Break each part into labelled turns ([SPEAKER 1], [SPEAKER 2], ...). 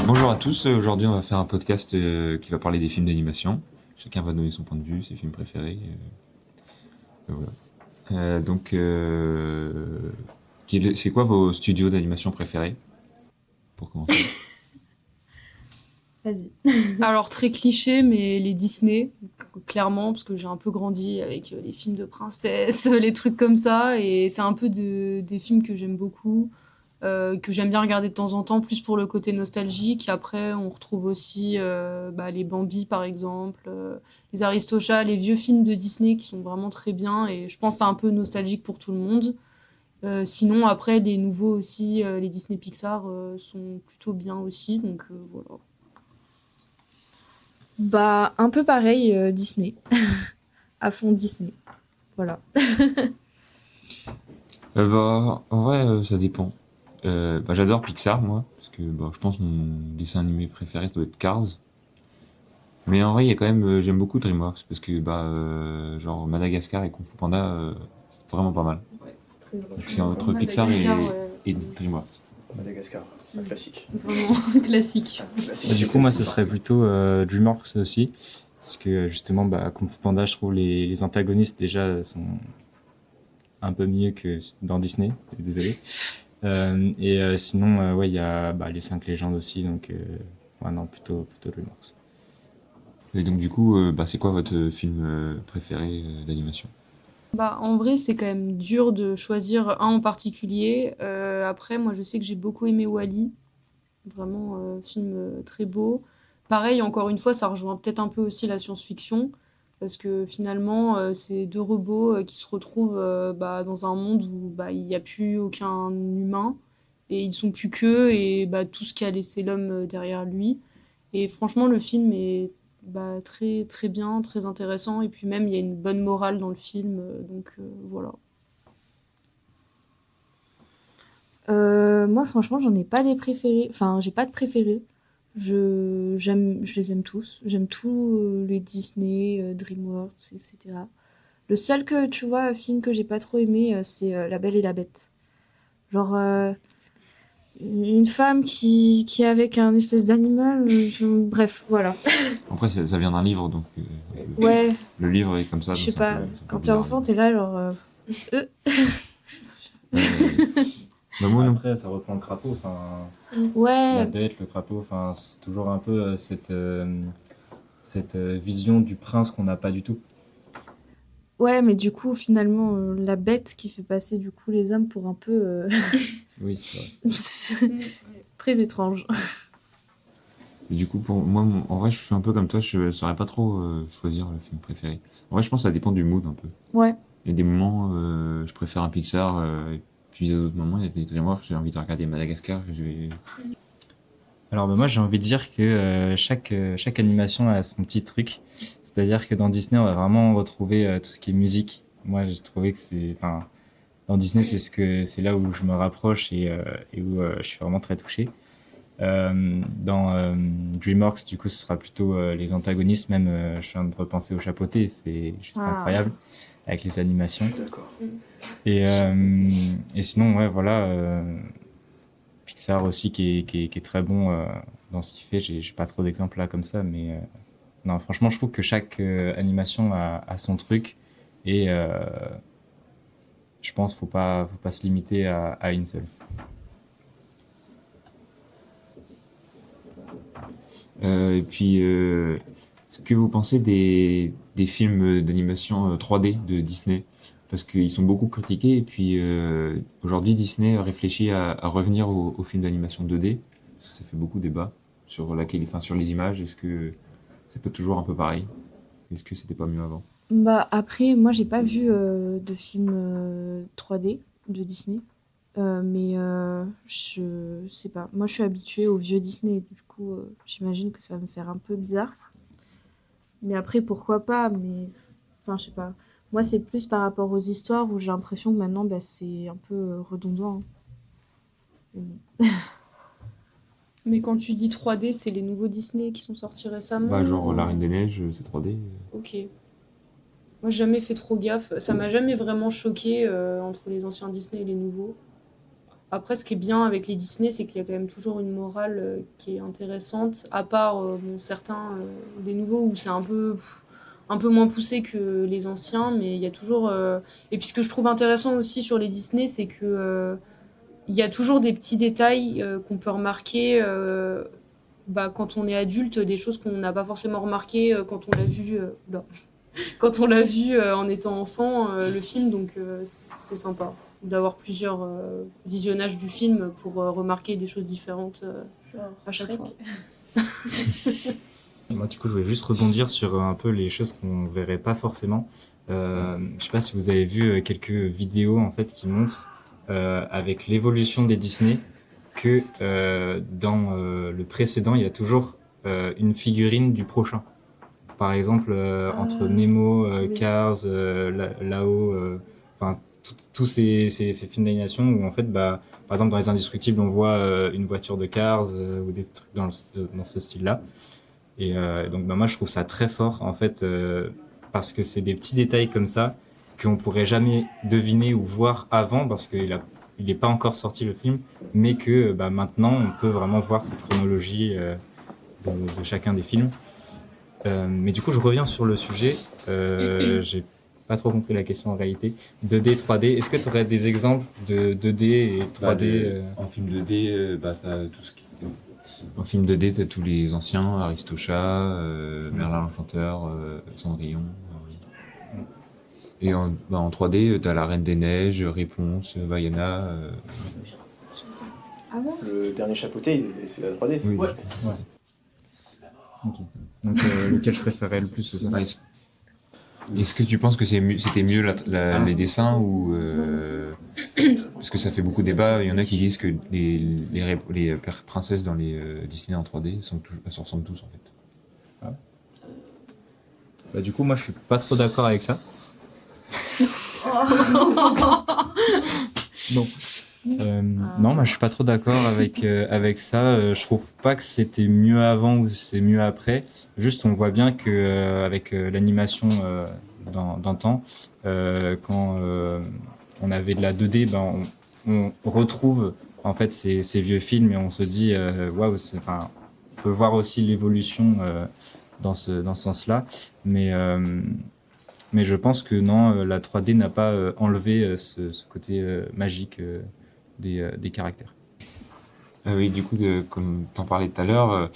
[SPEAKER 1] Bonjour à tous, aujourd'hui on va faire un podcast qui va parler des films d'animation. Chacun va donner son point de vue, ses films préférés. Voilà. Donc, c'est quoi vos studios d'animation préférés, pour commencer?
[SPEAKER 2] Vas-y.
[SPEAKER 3] Alors très cliché, mais les Disney, clairement, parce que j'ai un peu grandi avec les films de princesses, les trucs comme ça, et c'est un peu des films que j'aime beaucoup, que j'aime bien regarder de temps en temps, plus pour le côté nostalgique. Après, on retrouve aussi les Bambi, par exemple, les Aristochats, les vieux films de Disney qui sont vraiment très bien, et je pense que c'est un peu nostalgique pour tout le monde. Sinon, après, les nouveaux aussi, les Disney Pixar sont plutôt bien aussi, donc voilà.
[SPEAKER 2] Bah, un peu pareil, Disney. À fond Disney. Voilà.
[SPEAKER 1] En vrai, ça dépend. J'adore Pixar, moi, parce que je pense que mon dessin animé préféré ça doit être Cars. Mais en vrai, il y a quand même, j'aime beaucoup DreamWorks, parce que genre Madagascar et Kung Fu Panda, c'est vraiment pas mal.
[SPEAKER 3] Ouais.
[SPEAKER 1] Donc c'est entre Pixar et DreamWorks.
[SPEAKER 4] Madagascar, un classique.
[SPEAKER 3] Vraiment classique.
[SPEAKER 5] Du coup, moi, ce serait plutôt DreamWorks aussi. Parce que justement, Kung Fu Panda, je trouve les antagonistes déjà sont un peu mieux que dans Disney. Désolé. Sinon, ouais, il y a les 5 légendes aussi. Donc, ouais, non, plutôt DreamWorks.
[SPEAKER 1] Et donc du coup, c'est quoi votre film préféré d'animation?
[SPEAKER 3] En vrai, c'est quand même dur de choisir un en particulier. Après, moi, je sais que j'ai beaucoup aimé Wall-E. Vraiment, film très beau. Pareil, encore une fois, ça rejoint peut-être un peu aussi la science-fiction. Parce que finalement, c'est deux robots qui se retrouvent dans un monde où il n'y a plus aucun humain. Et ils ne sont plus qu'eux et tout ce qu'a laissé l'homme derrière lui. Et franchement, le film est très, très bien, très intéressant. Et puis même, il y a une bonne morale dans le film. Voilà.
[SPEAKER 2] Moi, franchement, j'en ai pas des préférés. Enfin, j'ai pas de préférés. Je les aime tous. J'aime tous les Disney, DreamWorks, etc. Le seul que, tu vois, film que j'ai pas trop aimé, c'est La Belle et la Bête. Genre, une femme qui est avec un espèce d'animal. Bref, voilà.
[SPEAKER 1] Après, ça vient d'un livre, donc
[SPEAKER 2] Ouais,
[SPEAKER 1] le livre est comme ça.
[SPEAKER 2] je
[SPEAKER 1] Donc
[SPEAKER 2] sais
[SPEAKER 1] c'est un
[SPEAKER 2] pas.
[SPEAKER 1] peu- c'est un peu
[SPEAKER 2] Quand t'es
[SPEAKER 1] bizarre,
[SPEAKER 2] enfant, t'es là, genre. Euh.
[SPEAKER 1] mais- moi non.
[SPEAKER 5] Après, ça reprend le crapaud. Enfin, la
[SPEAKER 2] Ouais,
[SPEAKER 5] bête, le crapaud. Enfin, c'est toujours un peu cette vision du prince qu'on n'a pas du tout.
[SPEAKER 2] ouais, mais du coup, finalement, la bête qui fait passer du coup les hommes pour un peu.
[SPEAKER 5] Oui, c'est vrai.
[SPEAKER 2] C'est très étrange.
[SPEAKER 1] Et du coup, pour moi, en vrai, je suis un peu comme toi, je saurais pas trop choisir le film préféré. En vrai, je pense que ça dépend du mood un peu.
[SPEAKER 2] Ouais.
[SPEAKER 1] Il y a des moments, je préfère un Pixar, et puis il y a d'autres moments, il y a des DreamWorks, j'ai envie de regarder Madagascar, je vais...
[SPEAKER 5] Alors moi j'ai envie de dire que chaque animation a son petit truc. C'est-à-dire que dans Disney on va vraiment retrouver tout ce qui est musique. Moi j'ai trouvé que dans Disney c'est là où je me rapproche et où je suis vraiment très touché. Dans DreamWorks du coup ce sera plutôt les antagonistes. Même je viens de repenser au Chapeauté, c'est juste
[SPEAKER 2] Ah.
[SPEAKER 5] incroyable avec les animations.
[SPEAKER 4] D'accord.
[SPEAKER 5] Et sinon ouais voilà. Pixar aussi qui est très bon dans ce qu'il fait. J'ai pas trop d'exemples là comme ça, mais non, franchement, je trouve que chaque animation a son truc et je pense faut pas se limiter à une seule.
[SPEAKER 1] Et puis, ce que vous pensez des films d'animation 3D de Disney? Parce qu'ils sont beaucoup critiqués, et puis aujourd'hui Disney réfléchit à revenir aux films d'animation 2D, parce que ça fait beaucoup débat sur sur les images. Est-ce que c'est pas toujours un peu pareil? Est-ce que c'était pas mieux avant?
[SPEAKER 2] Bah après, moi j'ai pas vu de film 3D de Disney. Je sais pas. Moi je suis habituée au vieux Disney. Du coup, j'imagine que ça va me faire un peu bizarre. Mais après, pourquoi pas? Mais enfin, je sais pas. Moi, c'est plus par rapport aux histoires où j'ai l'impression que maintenant, c'est un peu redondant, hein.
[SPEAKER 3] Mais quand tu dis 3D, c'est les nouveaux Disney qui sont sortis récemment.
[SPEAKER 1] Genre La Reine des Neiges, c'est 3D.
[SPEAKER 3] Ok. Moi, j'ai jamais fait trop gaffe. Ça m'a jamais vraiment choqué entre les anciens Disney et les nouveaux. Après, ce qui est bien avec les Disney, c'est qu'il y a quand même toujours une morale qui est intéressante, à part certains des nouveaux où c'est un peu moins poussé que les anciens, mais il y a toujours. Et puis ce que je trouve intéressant aussi sur les Disney, c'est que il y a toujours des petits détails qu'on peut remarquer quand on est adulte, des choses qu'on n'a pas forcément remarquées quand on l'a vu. Oula. Quand on l'a vu en étant enfant, le film, donc c'est sympa d'avoir plusieurs visionnages du film pour remarquer des choses différentes à chaque fois.
[SPEAKER 5] Moi, du coup, je voulais juste rebondir sur un peu les choses qu'on verrait pas forcément. Je sais pas si vous avez vu quelques vidéos en fait qui montrent avec l'évolution des Disney que dans le précédent, il y a toujours une figurine du prochain. Par exemple, entre Nemo,
[SPEAKER 2] oui.
[SPEAKER 5] Cars, Lao, enfin tous ces films d'animation où en fait, par exemple dans Les Indestructibles, on voit une voiture de Cars ou des trucs dans ce style-là. Et donc moi je trouve ça très fort en fait parce que c'est des petits détails comme ça qu'on pourrait jamais deviner ou voir avant parce qu'il est pas encore sorti le film, mais que maintenant on peut vraiment voir cette chronologie de chacun des films. Mais du coup, je reviens sur le sujet. J'ai pas trop compris la question en réalité. 2D, 3D. Est-ce que tu aurais des exemples de 2D et 3D
[SPEAKER 1] En film 2D, t'as tout ce qui... En film 2D, t'as tous les anciens, Aristocha, Merlin l'Enchanteur, Cendrillon. Et en 3D, t'as La Reine des Neiges, Réponse, Vaiana.
[SPEAKER 2] Ah bon?
[SPEAKER 4] Le dernier chapeauté, c'est la 3D.
[SPEAKER 1] Oui.
[SPEAKER 5] Ouais. Ok. Donc lequel je préférais le plus, c'est ça.
[SPEAKER 1] Ouais. Est-ce que tu penses que c'était mieux les dessins ou parce que ça fait beaucoup débat. Il y en a qui disent que les princesses dans les Disney en 3D elles se ressemblent tous en fait.
[SPEAKER 5] Du coup, moi, je suis pas trop d'accord avec ça. Non. Non, moi je suis pas trop d'accord avec ça. Je trouve pas que c'était mieux avant ou c'est mieux après. Juste, on voit bien que avec l'animation d'antan, quand on avait de la 2D, on retrouve en fait ces vieux films et on se dit waouh, on peut voir aussi l'évolution dans ce sens-là. Mais je pense que non, la 3D n'a pas enlevé ce côté magique des caractères.
[SPEAKER 1] Oui, du coup, comme t'en parlais tout à l'heure,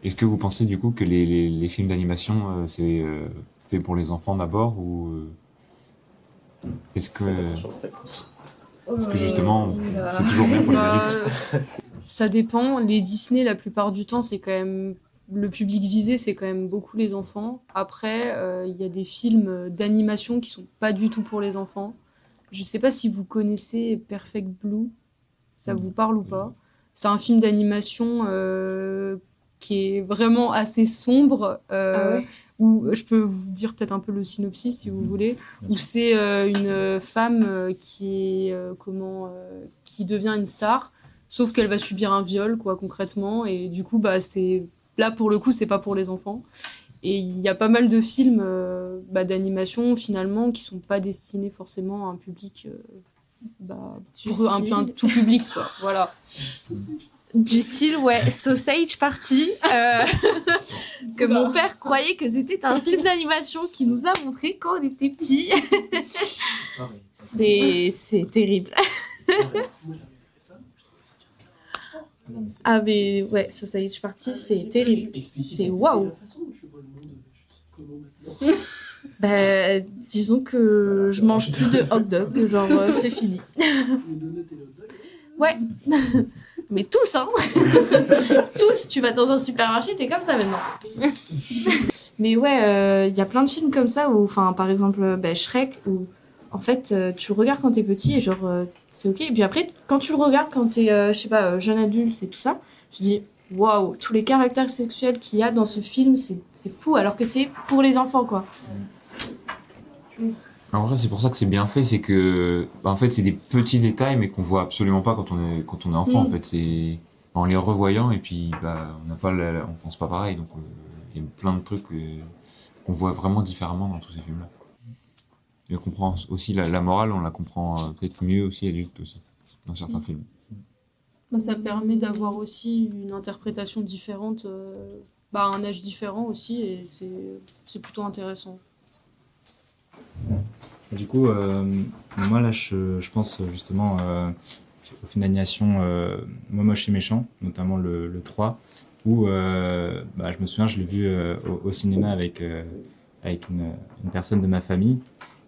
[SPEAKER 1] est-ce que vous pensez du coup que les films d'animation c'est fait pour les enfants d'abord ou est-ce que justement c'est toujours bien pour les adultes?
[SPEAKER 3] Ça dépend. Les Disney, la plupart du temps, c'est quand même le public visé, c'est quand même beaucoup les enfants. Après, il y a des films d'animation qui sont pas du tout pour les enfants. Je sais pas si vous connaissez Perfect Blue. Ça vous parle ou pas? C'est un film d'animation qui est vraiment assez sombre.
[SPEAKER 2] Ah ouais?
[SPEAKER 3] Où je peux vous dire peut-être un peu le synopsis si vous voulez. Où c'est une femme qui devient une star, sauf qu'elle va subir un viol quoi concrètement. Et du coup c'est là pour le coup c'est pas pour les enfants. Et il y a pas mal de films d'animation finalement qui sont pas destinés forcément à un public pour un tout public quoi. Voilà.
[SPEAKER 2] Du style, ouais, Sausage Party, que mon père croyait que c'était un film d'animation qu'il nous a montré quand on était petits. C'est terrible. Ah mais ouais, Sausage Party, c'est terrible. C'est waouh. Disons que je mange plus de hot dog, genre c'est fini. Ouais. Mais tous, hein. Tous, tu vas dans un supermarché, t'es comme ça maintenant. Mais ouais, y a plein de films comme ça où, enfin, par exemple, Shrek, où en fait, tu le regardes quand t'es petit et genre, c'est ok. Et puis après, quand tu le regardes quand t'es, je sais pas, jeune adulte et tout ça, tu te dis, waouh, tous les caractères sexuels qu'il y a dans ce film, c'est fou, alors que c'est pour les enfants, quoi.
[SPEAKER 1] En vrai, c'est pour ça que c'est bien fait, c'est que, en fait, c'est des petits détails, mais qu'on voit absolument pas quand on est enfant, en fait. C'est, en les revoyant, et puis, on n'a pas on pense pas pareil, donc, il y a plein de trucs qu'on voit vraiment différemment dans tous ces films-là. Et on comprend aussi la morale, on la comprend peut-être mieux aussi adulte aussi, dans certains films.
[SPEAKER 3] Bah, ça permet d'avoir aussi une interprétation différente, à un âge différent aussi, et c'est plutôt intéressant.
[SPEAKER 5] Du coup, moi là, je pense justement au film d'animation Momoche et méchant, notamment le 3, où je me souviens, je l'ai vu au cinéma avec une personne de ma famille.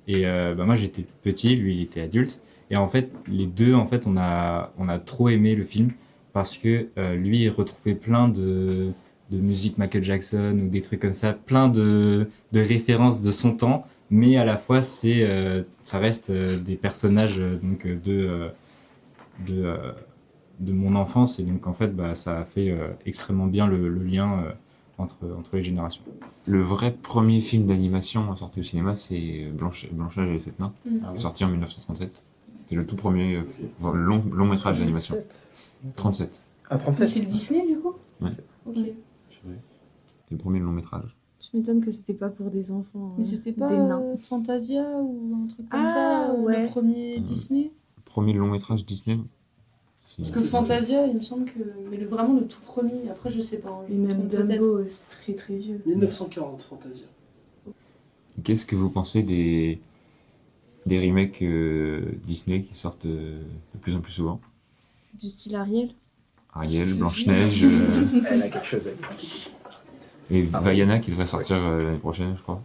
[SPEAKER 5] Et moi, j'étais petit, lui, il était adulte. Et en fait, les deux, en fait, on a trop aimé le film parce que lui, il retrouvait plein de musique Michael Jackson ou des trucs comme ça, plein de références de son temps, mais à la fois, ça reste des personnages de, euh, de mon enfance. Et donc, en fait, ça a fait extrêmement bien le lien entre les générations.
[SPEAKER 1] Le vrai premier film d'animation sorti au cinéma, c'est Blanche-Neige et les Sept Nains, sorti en 1937. C'est le tout premier long métrage d'animation. 37.
[SPEAKER 4] Ah,
[SPEAKER 3] C'est
[SPEAKER 4] 37.
[SPEAKER 3] le Disney du coup?
[SPEAKER 1] Ouais.
[SPEAKER 3] Ok.
[SPEAKER 1] C'est le premier long métrage.
[SPEAKER 2] Je m'étonne que c'était pas pour des enfants.
[SPEAKER 3] Mais c'était pas
[SPEAKER 2] des nains.
[SPEAKER 3] Fantasia ou un truc comme
[SPEAKER 2] Ah,
[SPEAKER 3] ça,
[SPEAKER 2] ouais.
[SPEAKER 3] le premier Disney?
[SPEAKER 1] Le premier long métrage Disney.
[SPEAKER 3] Parce que Fantasia, il me semble que. Mais vraiment le tout premier, après je sais pas. Hein,
[SPEAKER 2] Et même Dumbo, c'est très très vieux.
[SPEAKER 6] 1940, Fantasia.
[SPEAKER 1] Qu'est-ce que vous pensez des remakes Disney qui sortent de plus en plus souvent?
[SPEAKER 2] Du style Ariel.
[SPEAKER 1] Ariel, Blanche-Neige
[SPEAKER 4] Elle a quelque chose à dire.
[SPEAKER 1] et Vaiana qui devrait sortir l'année prochaine, je crois.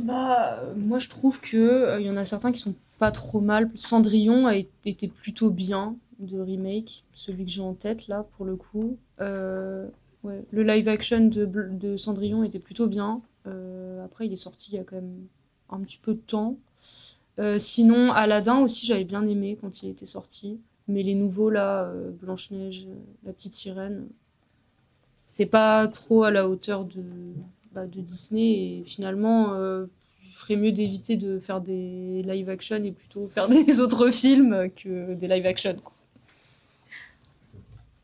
[SPEAKER 3] Moi je trouve que y en a certains qui sont pas trop mal. Cendrillon été plutôt bien de remake, celui que j'ai en tête là pour le coup. Ouais, le live action de Cendrillon était plutôt bien. Après il est sorti il y a quand même un petit peu de temps. Sinon Aladdin aussi j'avais bien aimé quand il était sorti. Mais les nouveaux là, Blanche-Neige, La Petite Sirène, c'est pas trop à la hauteur de Disney et finalement il ferait mieux d'éviter de faire des live action et plutôt faire des autres films que des live action quoi.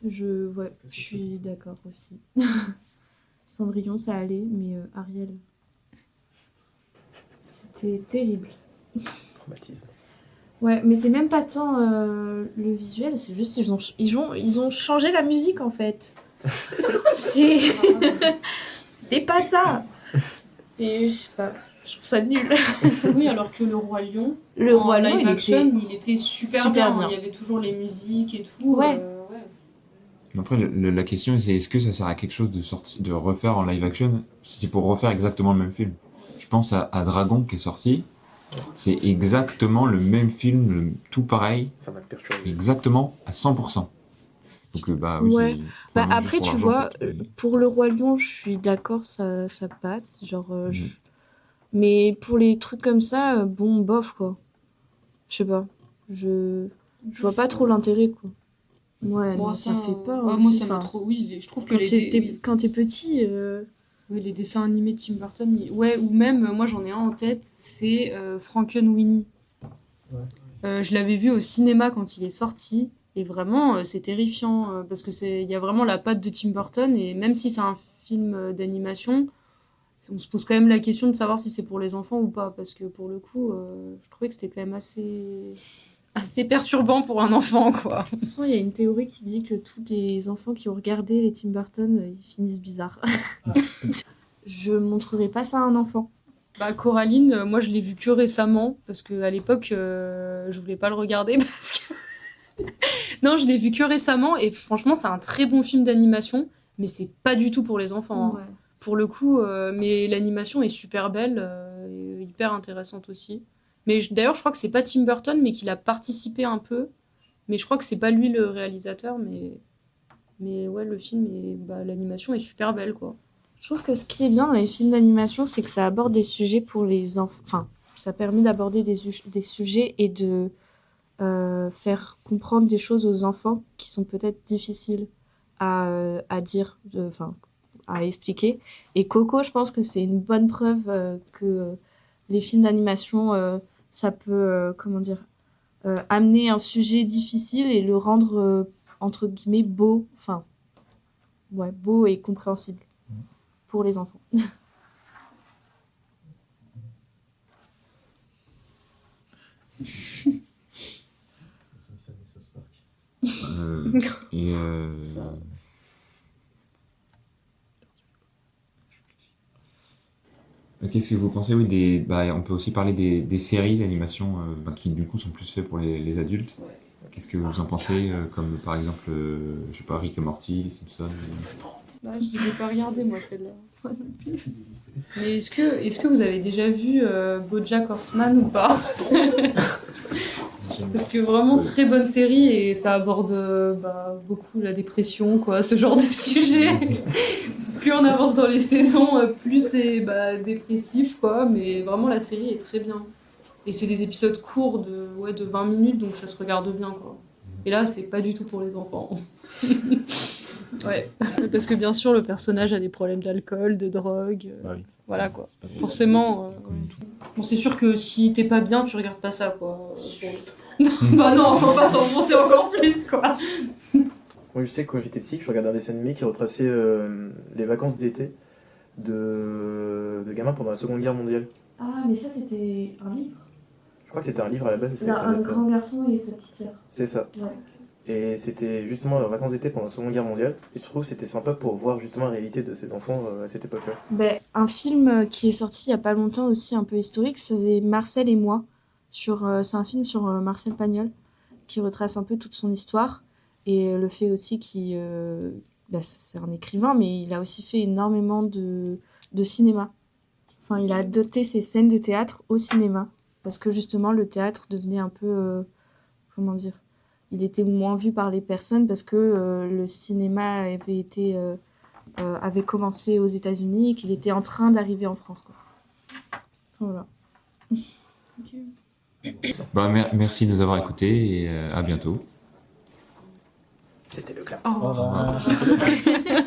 [SPEAKER 2] Je suis d'accord aussi. Cendrillon, ça allait, mais Ariel, c'était terrible.
[SPEAKER 4] Traumatisme.
[SPEAKER 2] Ouais, mais c'est même pas tant le visuel, c'est juste ils ont changé la musique en fait. C'est... C'était pas ça. Et je sais pas, je trouve ça nul.
[SPEAKER 3] Oui, alors que le Roi Lion,
[SPEAKER 2] Le
[SPEAKER 3] en
[SPEAKER 2] Roi Lion,
[SPEAKER 3] live action,
[SPEAKER 2] il
[SPEAKER 3] il était super
[SPEAKER 2] super
[SPEAKER 3] bien.
[SPEAKER 2] bien.
[SPEAKER 3] Il y avait toujours les musiques et tout.
[SPEAKER 2] Ouais.
[SPEAKER 1] Après, la question, c'est est-ce que ça sert à quelque chose de refaire en live action si c'est pour refaire exactement le même film? Je pense à Dragon qui est sorti. C'est exactement le même film, tout pareil,
[SPEAKER 4] Ça m'a perturbé.
[SPEAKER 1] exactement à 100%. Donc, oui,
[SPEAKER 2] Ouais.
[SPEAKER 1] c'est
[SPEAKER 2] Bah
[SPEAKER 1] probablement
[SPEAKER 2] après,
[SPEAKER 1] juste
[SPEAKER 2] tu
[SPEAKER 1] pour
[SPEAKER 2] vois,
[SPEAKER 1] l'argent, en fait.
[SPEAKER 2] pour le Roi Lion, je suis d'accord, ça passe. Genre, mais pour les trucs comme ça, bon, bof, quoi. Je sais pas. Je vois pas trop l'intérêt, quoi. Ouais,
[SPEAKER 3] Bon,
[SPEAKER 2] non, ça fait peur.
[SPEAKER 3] moi,
[SPEAKER 2] aussi.
[SPEAKER 3] ça m'a
[SPEAKER 2] Enfin,
[SPEAKER 3] trop. Oui, je trouve que
[SPEAKER 2] quand t'es petit,
[SPEAKER 3] oui, les dessins animés de Tim Burton. Ouais, ou même, moi j'en ai un en tête, c'est Frankenweenie. Je l'avais vu au cinéma quand il est sorti, et vraiment, c'est terrifiant, parce que il y a vraiment la patte de Tim Burton, et même si c'est un film d'animation, on se pose quand même la question de savoir si c'est pour les enfants ou pas, parce que pour le coup, je trouvais que c'était quand même assez perturbant pour un enfant, quoi.
[SPEAKER 2] de toute façon, il y a une théorie qui dit que tous les enfants qui ont regardé les Tim Burton, ils finissent bizarres. Je montrerai pas ça à un enfant.
[SPEAKER 3] Coraline, moi je l'ai vu que récemment, parce qu'à l'époque, je voulais pas le regarder, parce que... Non, je l'ai vu que récemment, et franchement, c'est un très bon film d'animation, mais c'est pas du tout pour les enfants. Hein. Pour le coup, mais l'animation est super belle, et hyper intéressante aussi. Mais d'ailleurs, je crois que c'est pas Tim Burton, mais qu'il a participé un peu. Mais je crois que c'est pas lui le réalisateur, mais ouais, le film, l'animation est super belle, quoi.
[SPEAKER 2] Je trouve que ce qui est bien dans les films d'animation, c'est que ça aborde des sujets pour les enfants. Enfin, ça permet d'aborder des sujets et de faire comprendre des choses aux enfants qui sont peut-être difficiles à dire, à expliquer. Et Coco, je pense que c'est une bonne preuve que les films d'animation, ça peut, amener un sujet difficile et le rendre, entre guillemets, beau. Enfin, ouais, beau et compréhensible pour les enfants.
[SPEAKER 3] Ça.
[SPEAKER 1] Qu'est-ce que vous pensez, oui, on peut aussi parler des séries d'animation qui du coup sont plus faites pour les adultes.
[SPEAKER 3] Ouais.
[SPEAKER 1] Qu'est-ce que vous en pensez, comme par exemple, je sais pas, Rick et Morty, Simpson.
[SPEAKER 3] Bah, je ne les ai pas regardées, moi, celle-là. Mais est-ce que vous avez déjà vu BoJack Horseman ou pas? Parce que vraiment, très bonne série et ça aborde beaucoup la dépression, quoi, ce genre de sujet. Plus on avance dans les saisons, plus c'est dépressif, quoi. Mais vraiment, la série est très bien. Et c'est des épisodes courts de 20 minutes, donc ça se regarde bien, quoi. Et là, c'est pas du tout pour les enfants. Ouais, parce que bien sûr, le personnage a des problèmes d'alcool, de drogue.
[SPEAKER 5] Bah oui.
[SPEAKER 3] Voilà, quoi. Forcément. Bon, c'est sûr que si t'es pas bien, tu regardes pas ça, quoi. Bah non, faut pas s'enfoncer encore plus, quoi.
[SPEAKER 4] Moi, je sais que quand j'étais petit, je regardais un dessin animé qui retraçait les vacances d'été de gamins pendant la Seconde Guerre mondiale.
[SPEAKER 2] Ah, mais ça, c'était un livre.
[SPEAKER 4] Je crois que c'était un livre à la base. Et c'est ça
[SPEAKER 2] Un grand garçon et sa petite sœur.
[SPEAKER 4] C'est ça.
[SPEAKER 2] Ouais.
[SPEAKER 4] Et c'était justement leurs vacances d'été pendant la Seconde Guerre mondiale. Et je trouve que c'était sympa pour voir justement la réalité de ces enfants à cette époque-là.
[SPEAKER 2] Ben, un film qui est sorti il y a pas longtemps aussi, un peu historique, c'est Marcel et moi. C'est un film sur Marcel Pagnol qui retrace un peu toute son histoire et le fait aussi c'est un écrivain, mais il a aussi fait énormément de cinéma. Enfin, il a adapté ses scènes de théâtre au cinéma parce que justement le théâtre devenait un peu comment dire, il était moins vu par les personnes parce que le cinéma avait commencé aux États-Unis et qu'il était en train d'arriver en France, quoi. Voilà.
[SPEAKER 1] Merci de nous avoir écoutés et à bientôt.
[SPEAKER 4] C'était le clap.
[SPEAKER 3] Au revoir.
[SPEAKER 1] Au revoir.